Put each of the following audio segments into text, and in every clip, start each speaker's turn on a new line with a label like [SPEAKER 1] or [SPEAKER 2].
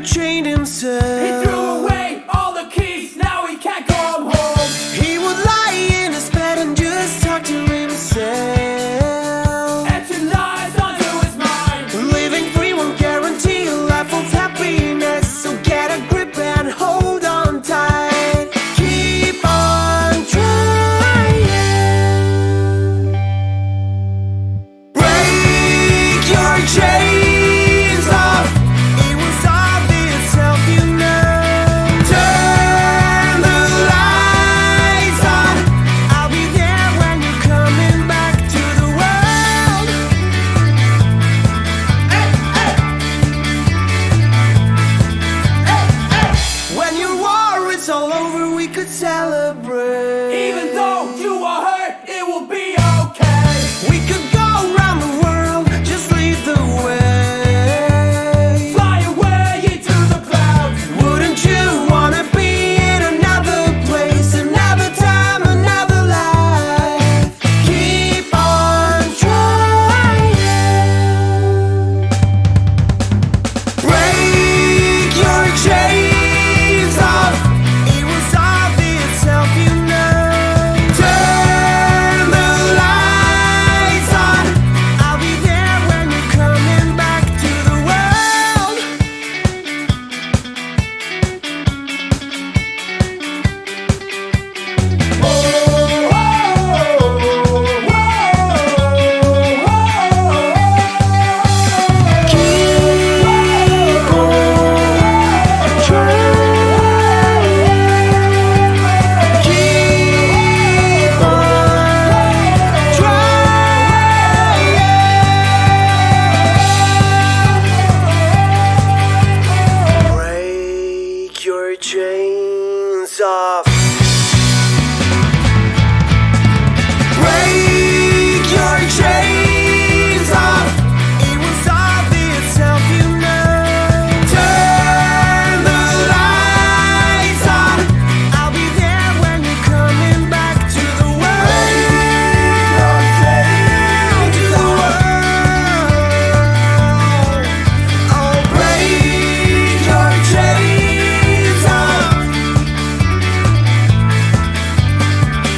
[SPEAKER 1] chained himself.
[SPEAKER 2] He threw away all the keys, now he can't come home.
[SPEAKER 1] He would lie in his bed and just talk to himself.
[SPEAKER 2] Empty lies onto his mind.
[SPEAKER 1] Living free won't guarantee a life of happiness, so get a grip and hold on tight. Keep on trying. Break your chains off. It will solve itself, you know. Turn the lights on. I'll be there when you're coming back to the world. When your war is all over, we could celebrate.
[SPEAKER 2] Even though you are hurt, it will be okay.
[SPEAKER 1] We could go around the world, just lead the way.
[SPEAKER 2] Fly away into the clouds.
[SPEAKER 1] Wouldn't you wanna be in another place, another time, another life? Keep on trying. Break your chains off. It will solve itself, you know. Turn the lights on. I'll be there when you're coming back to the world. Keep on trying. Keep on trying. Break your chains off. Break your chains off. It will solve itself, you know. Turn the lights on. I'll be there when you're coming back to the world. To the world. Oh, break your chains off.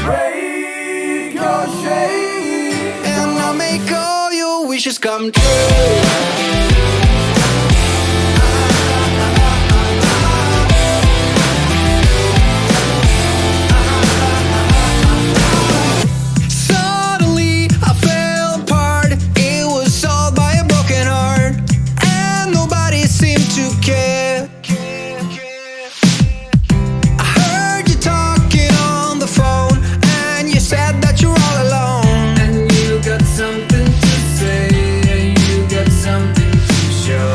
[SPEAKER 2] Break your chains.
[SPEAKER 1] And I'll make all your wishes come true. Suddenly I fell apart. It was all by a broken heart, and nobody seemed to care. I heard you talking on the phone, and you said that you're all alone.
[SPEAKER 2] And you got something to say, and you got something to show.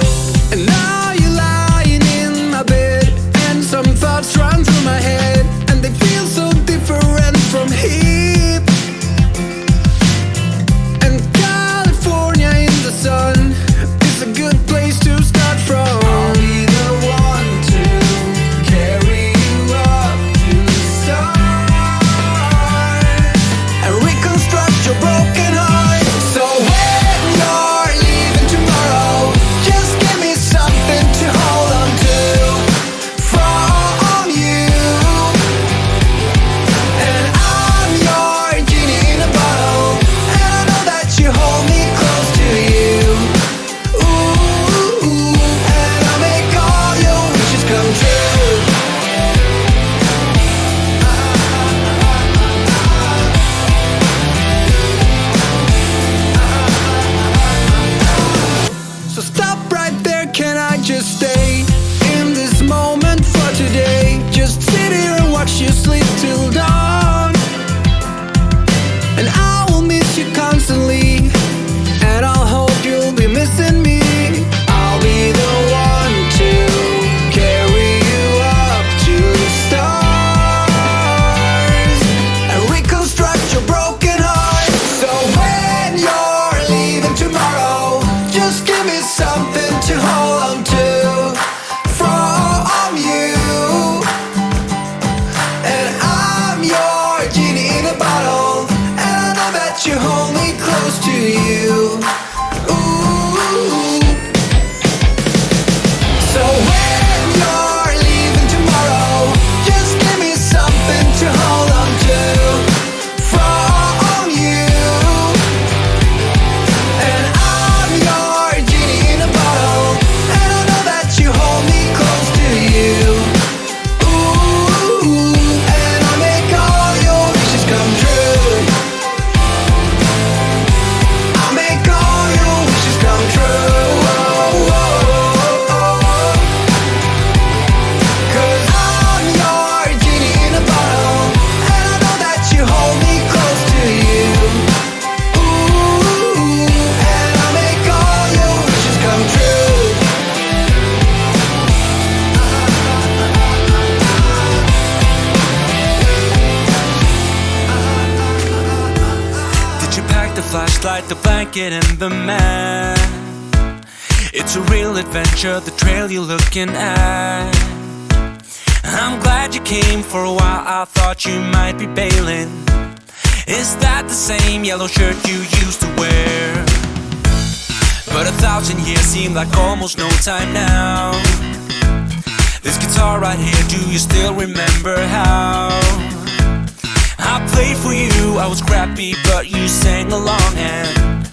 [SPEAKER 1] And now you're lying in my bed, and some thoughts run through my head, and they feel so different from here. And California in the sun is a good place to start from.
[SPEAKER 2] I'll be the one to carry you up to the stars.
[SPEAKER 1] And reconstruct your broken heart. So when you're leaving tomorrow, just give me something to hold on to from you. And I'm your genie in a bottle, and I know that you hold me close to you. Ooh, and I'll make all your wishes come true. So stop right there, can I just stay in this moment for today? Just sit here and watch you sleep till dawn. And I will miss you constantly, and I'll hope you'll be missing me. I'll be the one to carry you up to the stars and reconstruct your broken heart. So when you're leaving tomorrow, just give me something to hold on to from you. And I'm your genie in a bottle, and I know that you hold me close to you. Ooh. So when flashlight, the blanket, and the map. It's a real adventure, the trail you're looking at. I'm glad you came. For a while I thought you might be bailing. Is that the same yellow shirt you used to wear? But 1,000 years seem like almost no time now. This guitar right here, do you still remember how I played for you? I was crappy, but you sang along, and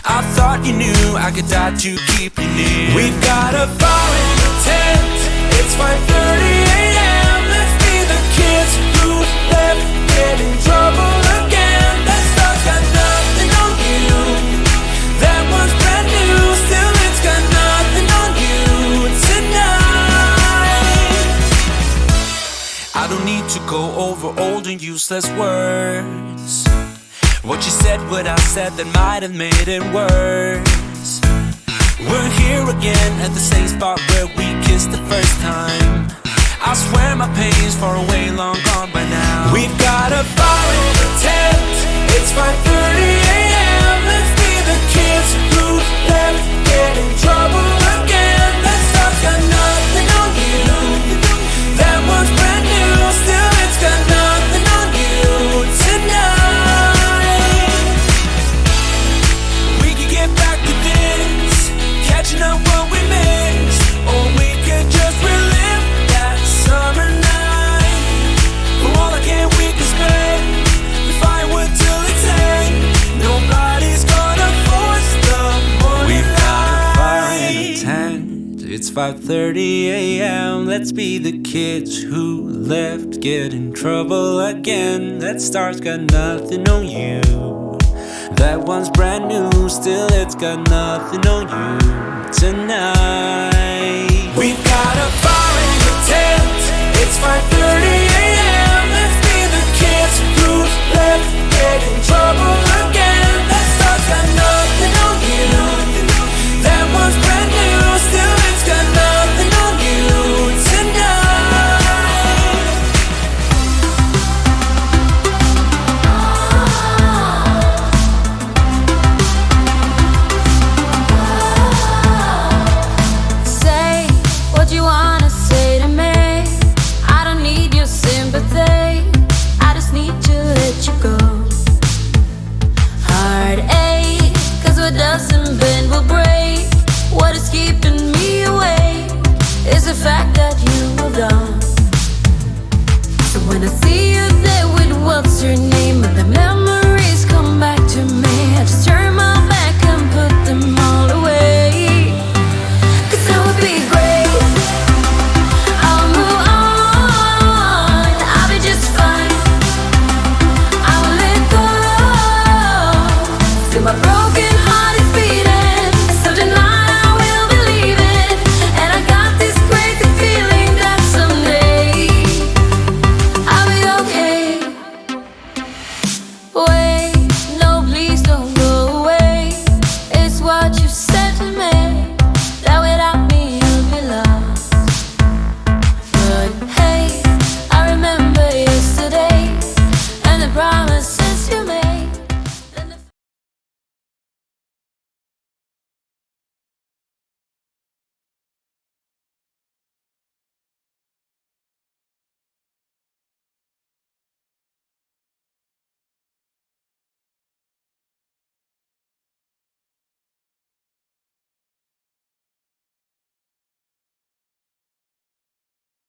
[SPEAKER 1] I thought you knew I could die to keep you near. We've got a fire in the tent. It's 5:30 a.m. Let's be the kids who left, get in trouble again. That stuff's got nothing on you. That one's brand new, still it's got nothing on you tonight. I don't need to go over old and useless words. What you said, what I said, that might have made it worse. We're here again at the same spot where we kissed the first time. I swear my pain's far away, long gone by now. We've got a fire in the tent. It's 5:30 a.m. Let's be the kids who left, get in trouble again. That stuff's got nothing on you. That one's brand new, still it's got nothing on you tonight. We could get back to this, catching up what we missed, or we could just relive that summer night. For all I can, we can spend the firewood till it's end. Nobody's gonna force the morning. We've got a fire in the tent. It's 5:30 a.m. Let's be the kids who left, get in trouble again. That star's got nothing on you. That one's brand new, still it's got nothing on you tonight. We've got a fire in the tent. It's 5:30